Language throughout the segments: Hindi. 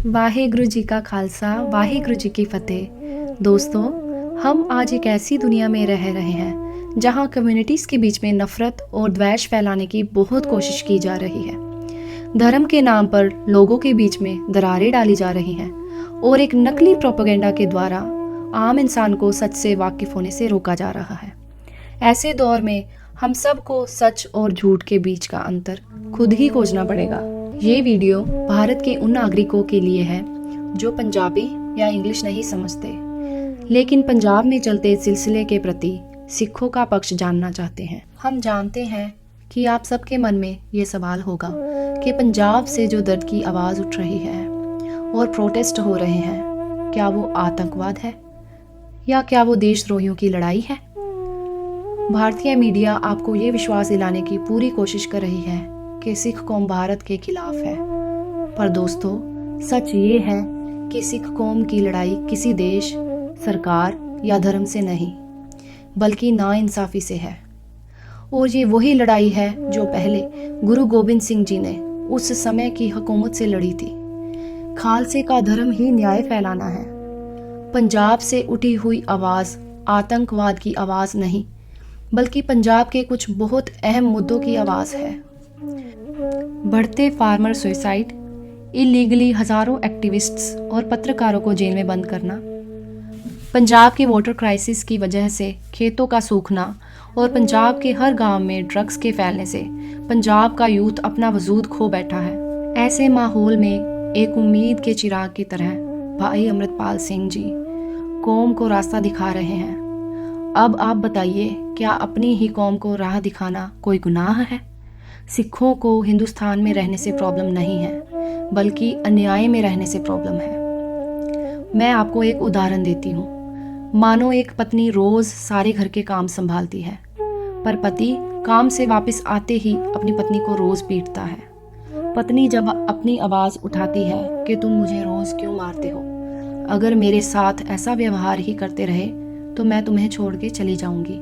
वाहेगुरु जी का खालसा, वाहेगुरु जी की फतेह। दोस्तों, हम आज एक ऐसी दुनिया में रह रहे हैं जहां कम्युनिटीज़ के बीच में नफ़रत और द्वेष फैलाने की बहुत कोशिश की जा रही है। धर्म के नाम पर लोगों के बीच में दरारें डाली जा रही हैं और एक नकली प्रोपेगेंडा के द्वारा आम इंसान को सच से वाकिफ होने से रोका जा रहा है। ऐसे दौर में हम सबको सच और झूठ के बीच का अंतर खुद ही खोजना पड़ेगा। ये वीडियो भारत के उन नागरिकों के लिए है जो पंजाबी या इंग्लिश नहीं समझते, लेकिन पंजाब में चलते सिलसिले के प्रति सिखों का पक्ष जानना चाहते हैं। हम जानते हैं कि आप सबके मन में ये सवाल होगा कि पंजाब से जो दर्द की आवाज़ उठ रही है और प्रोटेस्ट हो रहे हैं, क्या वो आतंकवाद है या क्या वो देशद्रोहियों की लड़ाई है? भारतीय मीडिया आपको ये विश्वास दिलाने की पूरी कोशिश कर रही है कि सिख कौम भारत के खिलाफ है, पर दोस्तों, सच ये है कि सिख कौम की लड़ाई किसी देश, सरकार या धर्म से नहीं, बल्कि नाइंसाफ़ी से है। और ये वही लड़ाई है जो पहले गुरु गोबिंद सिंह जी ने उस समय की हुकूमत से लड़ी थी। खालसे का धर्म ही न्याय फैलाना है। पंजाब से उठी हुई आवाज़ आतंकवाद की आवाज़ नहीं, बल्कि पंजाब के कुछ बहुत अहम मुद्दों की आवाज़ है। बढ़ते फार्मर सुसाइड, इलीगली हज़ारों एक्टिविस्ट्स और पत्रकारों को जेल में बंद करना, पंजाब के वाटर क्राइसिस की वजह से खेतों का सूखना और पंजाब के हर गांव में ड्रग्स के फैलने से पंजाब का यूथ अपना वजूद खो बैठा है। ऐसे माहौल में एक उम्मीद के चिराग की तरह भाई अमृतपाल सिंह जी कौम को रास्ता दिखा रहे हैं। अब आप बताइए, क्या अपनी ही कौम को राह दिखाना कोई गुनाह है? सिखों को हिंदुस्तान में रहने से प्रॉब्लम नहीं है, बल्कि अन्याय में रहने से प्रॉब्लम है। मैं आपको एक उदाहरण देती हूँ। मानो एक पत्नी रोज़ सारे घर के काम संभालती है, पर पति काम से वापस आते ही अपनी पत्नी को रोज़ पीटता है। पत्नी जब अपनी आवाज़ उठाती है कि तुम मुझे रोज़ क्यों मारते हो, अगर मेरे साथ ऐसा व्यवहार ही करते रहे तो मैं तुम्हें छोड़ के चली जाऊंगी।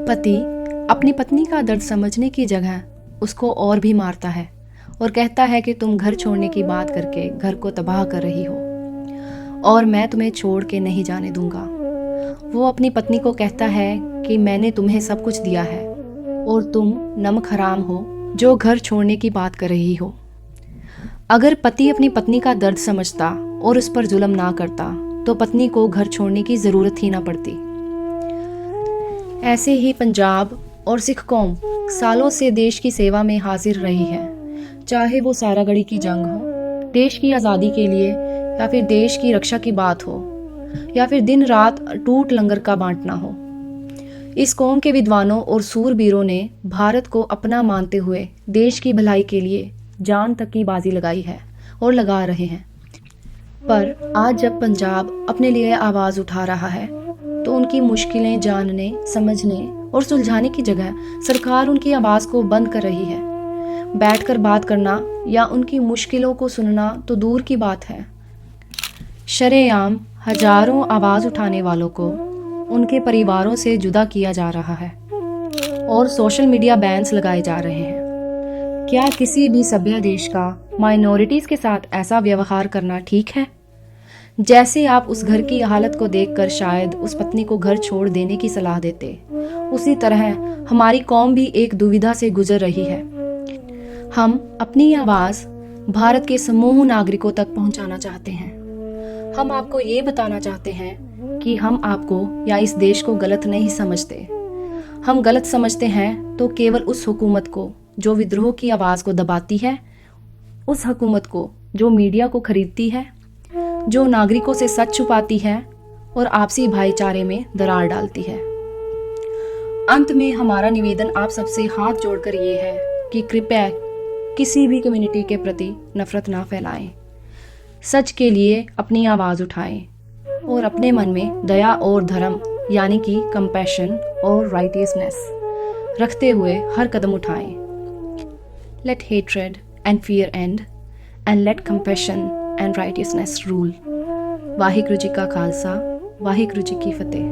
पति अपनी पत्नी का दर्द समझने की जगह उसको और भी मारता है और कहता है कि तुम घर छोड़ने की बात करके घर को तबाह कर रही हो और मैं तुम्हें छोड़ के नहीं जाने दूंगा। वो अपनी पत्नी को कहता है कि मैंने तुम्हें सब कुछ दिया है और तुम नमक हराम हो जो घर छोड़ने की बात कर रही हो। अगर पति अपनी पत्नी का दर्द समझता और उस पर जुल्म ना करता तो पत्नी को घर छोड़ने की ज़रूरत ही ना पड़ती। ऐसे ही पंजाब और सिख कौम सालों से देश की सेवा में हाजिर रही है, चाहे वो सारागढ़ी की जंग हो, देश की आज़ादी के लिए, या फिर देश की रक्षा की बात हो, या फिर दिन रात टूट लंगर का बांटना हो। इस कौम के विद्वानों और सूरबीरों ने भारत को अपना मानते हुए देश की भलाई के लिए जान तक की बाजी लगाई है और लगा रहे हैं। पर आज जब पंजाब अपने लिए आवाज़ उठा रहा है तो उनकी मुश्किलें जानने, समझने और सुलझाने की जगह सरकार उनकी आवाज़ को बंद कर रही है। बैठकर बात करना या उनकी मुश्किलों को सुनना तो दूर की बात है, शरेआम हजारों आवाज़ उठाने वालों को उनके परिवारों से जुदा किया जा रहा है और सोशल मीडिया बैन्स लगाए जा रहे हैं। क्या किसी भी सभ्य देश का माइनॉरिटीज़ के साथ ऐसा व्यवहार करना ठीक है? जैसे आप उस घर की हालत को देखकर शायद उस पत्नी को घर छोड़ देने की सलाह देते, उसी तरह हमारी कौम भी एक दुविधा से गुजर रही है। हम अपनी आवाज़ भारत के समूह नागरिकों तक पहुंचाना चाहते हैं। हम आपको ये बताना चाहते हैं कि हम आपको या इस देश को गलत नहीं समझते। हम गलत समझते हैं तो केवल उस हुकूमत को जो विद्रोह की आवाज़ को दबाती है, उस हुकूमत को जो मीडिया को खरीदती है, जो नागरिकों से सच छुपाती है और आपसी भाईचारे में दरार डालती है। अंत में हमारा निवेदन आप सबसे हाथ जोड़कर ये है कि कृपया किसी भी कम्युनिटी के प्रति नफरत ना फैलाएं, सच के लिए अपनी आवाज़ उठाएं और अपने मन में दया और धर्म यानी कि कंपैशन और राइटियसनेस रखते हुए हर कदम उठाएं। Let hatred and fear end and let compassion and righteousness rule. Waheguru ji का खालसा, वाहिगुरु जी की फतेह।